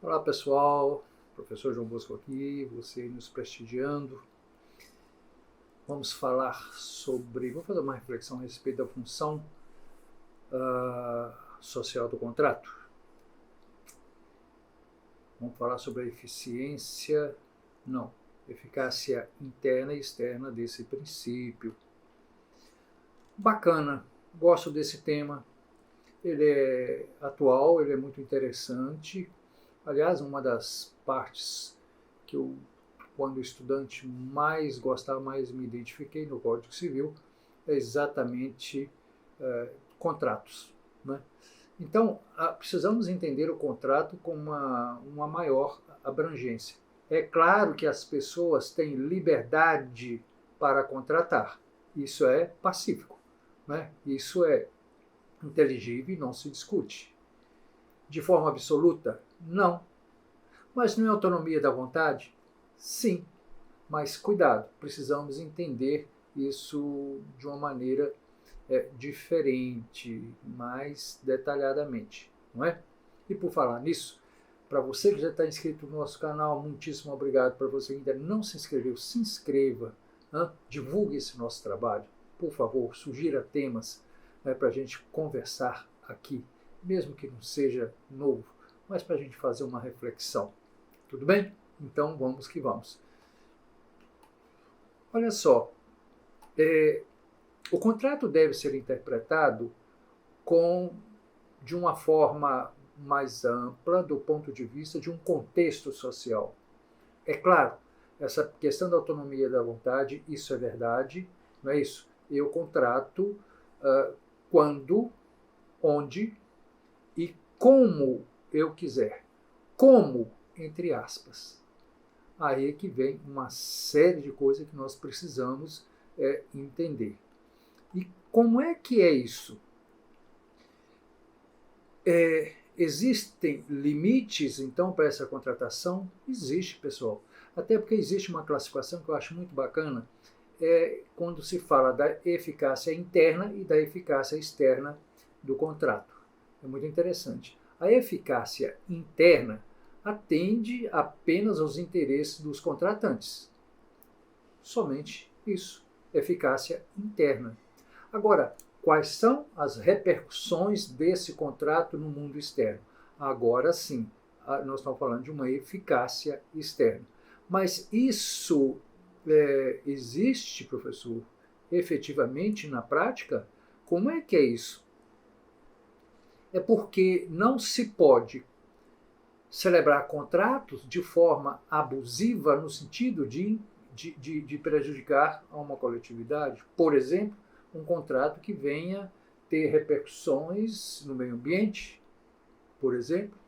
Olá pessoal, professor João Bosco aqui, você nos prestigiando. Vamos fazer uma reflexão a respeito da função social do contrato. Vamos falar sobre a eficácia interna e externa desse princípio. Bacana, gosto desse tema, ele é atual, ele é muito interessante. Aliás, uma das partes que eu, quando estudante, mais gostava, mais me identifiquei no Código Civil, é exatamente contratos, né? Então, precisamos entender o contrato com uma maior abrangência. É claro que as pessoas têm liberdade para contratar. Isso é pacífico, né? Isso é inteligível e não se discute. De forma absoluta? Não. Mas não é autonomia da vontade? Sim. Mas cuidado, precisamos entender isso de uma maneira diferente, mais detalhadamente, não é? E por falar nisso, para você que já está inscrito no nosso canal, muitíssimo obrigado. Para você que ainda não se inscreveu, se inscreva, divulgue esse nosso trabalho, por favor, sugira temas para a gente conversar aqui, mesmo que não seja novo, mas para a gente fazer uma reflexão. Tudo bem? Então vamos que vamos. Olha só, o contrato deve ser interpretado de uma forma mais ampla do ponto de vista de um contexto social. É claro, essa questão da autonomia da vontade, isso é verdade, não é isso? Eu contrato quando, onde e como eu quiser. Como, entre aspas. Aí é que vem uma série de coisas que nós precisamos entender. E como é que é isso? Existem limites, então, para essa contratação? Existe, pessoal. Até porque existe uma classificação que eu acho muito bacana, quando se fala da eficácia interna e da eficácia externa do contrato. É muito interessante. A eficácia interna atende apenas aos interesses dos contratantes. Somente isso. Eficácia interna. Agora, quais são as repercussões desse contrato no mundo externo? Agora sim, nós estamos falando de uma eficácia externa. Mas isso existe, professor, efetivamente na prática? Como é que é isso? É porque não se pode celebrar contratos de forma abusiva no sentido de prejudicar a uma coletividade. Por exemplo, um contrato que venha ter repercussões no meio ambiente, por exemplo,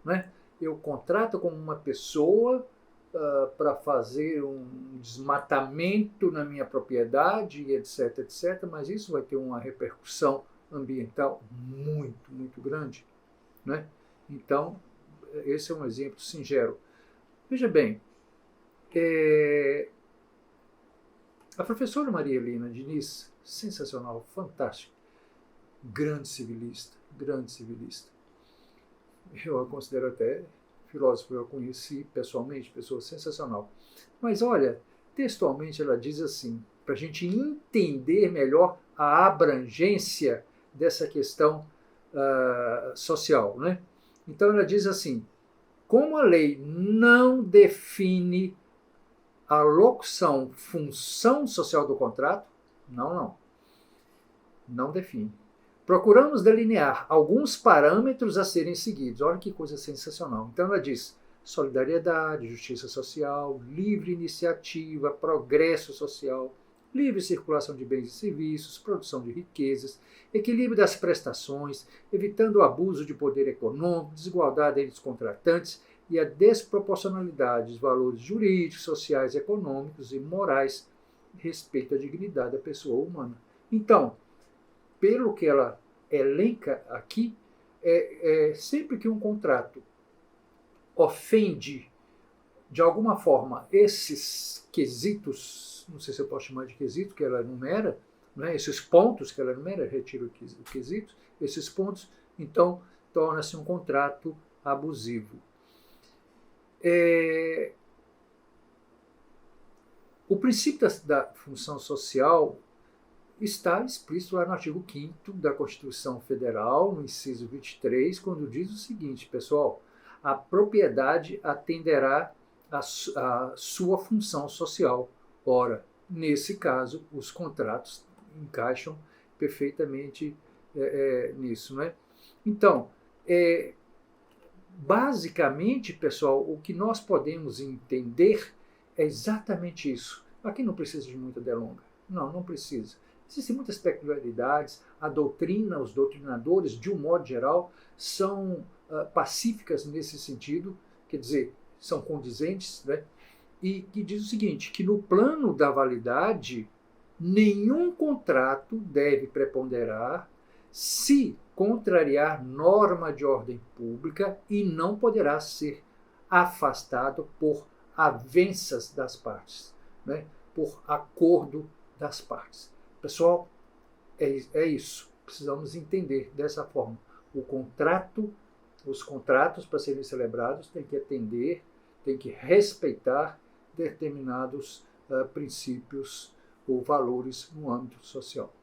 né? Eu contrato com uma pessoa para fazer um desmatamento na minha propriedade, etc, etc, mas isso vai ter uma repercussão ambiental muito, muito grande, né? Então, esse é um exemplo singelo. Veja bem, a professora Maria Helena Diniz, sensacional, fantástico, grande civilista. Eu a considero até filósofo, eu a conheci pessoalmente, pessoa sensacional. Mas olha, textualmente ela diz assim, para a gente entender melhor a abrangência dessa questão social, né? Então ela diz assim, como a lei não define a locução função social do contrato, não define. Procuramos delinear alguns parâmetros a serem seguidos. Olha que coisa sensacional. Então ela diz solidariedade, justiça social, livre iniciativa, progresso social, livre circulação de bens e serviços, produção de riquezas, equilíbrio das prestações, evitando o abuso de poder econômico, desigualdade entre os contratantes e a desproporcionalidade dos valores jurídicos, sociais, econômicos e morais, respeito à dignidade da pessoa humana. Então, pelo que ela elenca aqui, sempre que um contrato ofende de alguma forma esses quesitos, não sei se eu posso chamar de quesito, que ela enumera, né, esses pontos que ela enumera, retiro o quesito, esses pontos, então torna-se um contrato abusivo. É, o princípio da função social está explícito lá no artigo 5º da Constituição Federal, no inciso 23, quando diz o seguinte, pessoal: a propriedade atenderá à sua função social. Ora, nesse caso, os contratos encaixam perfeitamente nisso, né? Então, basicamente, pessoal, o que nós podemos entender é exatamente isso. Aqui não precisa de muita delonga. Não, não precisa. Existem muitas peculiaridades. A doutrina, os doutrinadores, de um modo geral, são pacíficas nesse sentido, quer dizer, são condizentes, né? E que diz o seguinte, que no plano da validade, nenhum contrato deve preponderar se contrariar norma de ordem pública e não poderá ser afastado por avenças das partes, né? Por acordo das partes. Pessoal, é isso. Precisamos entender dessa forma. Os contratos para serem celebrados têm que atender, têm que respeitar determinados princípios ou valores no âmbito social.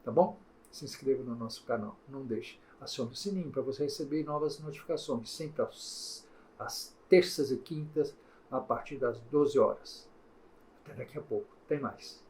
Tá bom? Se inscreva no nosso canal, não deixe. Acione o sininho para você receber novas notificações, sempre às terças e quintas, a partir das 12 horas. Até daqui a pouco. Tem mais.